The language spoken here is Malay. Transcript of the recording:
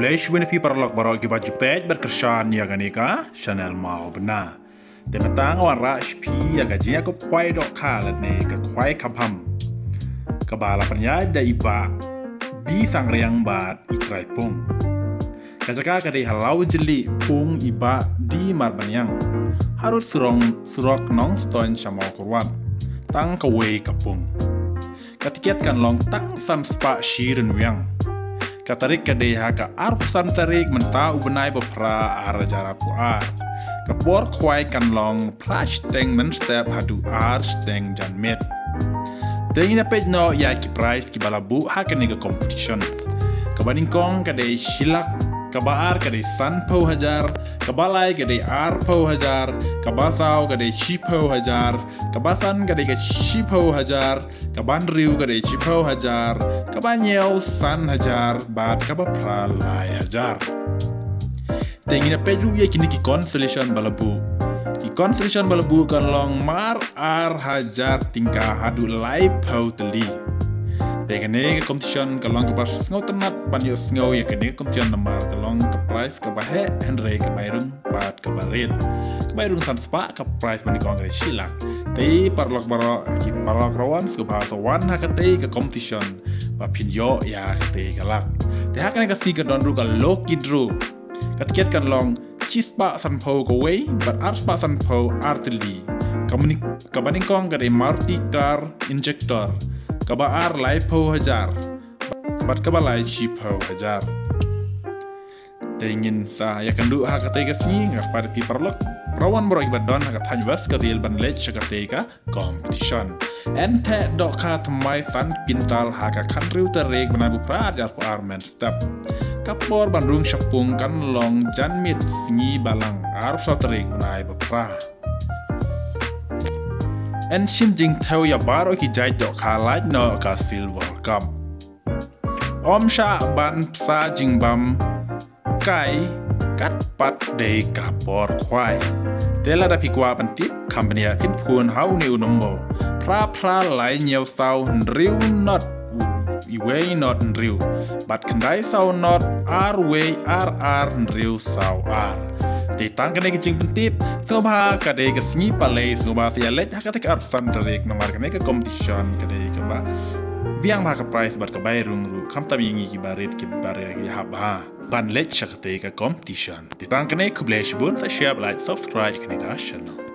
Kublesh wini pi parlok barok giba jupet berkersan ya ganika Chanel mau benar. Temetang warra shpi ya gajinya ko kwai dok kalat ne ka kwai kapham. Kabala pernya da iba bi sang riang bat itrai pung. Kajaka kadai halau jeli pung iba di marbanyang. Harus surok nong ston shamau kurwan. Tang kawai kapung. Katikiat kan long tang san spa shirin wiang. Katarik kadai haka arp san tarik menta ubenai bepra arajara puar. Kapor kwai kan long prash teng men step hadu ar steng jan met. Tengina pej no ya ki prize ki balabu haka niga competition. Kabandingkong kadai shilak kabaar kadai san po hajar, kabalai kadai ar po hajar, kabasau kadai chi po hajar, kabasan kadai ka chi po hajar, kabandriu kadai chi po hajar, kabanyel san hajar, bat kabapra lai hajar. Tengina peju ya kini ki constellation balabu. Ki constellation balabu kan long mar ar hajar tingkah hadu lai po teli. Dengan competition kalong ke pas ngau tenat panyo ngau ya kene competition nomor kalong ke prize ke bahe Henry ke bairung pat ke barit ke bairung san spa ke prize mani kong ke silak tei parlok baro ki parlok rawan ke bahasa wan hakate ke competition ba pinyo ya kate kalak teh hakane ke si ke donru ke loki dru katiket kan long chispa san po ko wei but arspa san po artili kabaning kong ke marti car injector kabaar lai po hajar kabat kabalai chi po hajar tengin sa ya kandu ha katega sni ngapar pi parlok rawan boro ibadon ha kathan bas ka dil ban lech katega competition ente dok ka tmai san pintal ha ka kanriu terek banabu pra jar po armen step kapor bandung syapung kan long jan mit sni balang arp so terek banai bapra en shin jing thau ya baro ki jai dok khalai no ka silver cup om sha ban sa jing bam kai kat pat de kapor kwai tela da pikwa pantit company a tin phun hau ni unombo pra lai nyeu sau riu not iwei not riu bat kandai sau not ar wei ar riu sau ar tang kene kicing pentip soba kade ke sngi pale soba sia let hakate ke arsan tarik nomor kene ke competition kade ke ba biang ba ke prize bat ke bairung ru kam tam yingi ki barit ki bare ya ba ban let shakate ke competition tang kene kublesh bun sa share like subscribe kene ga channel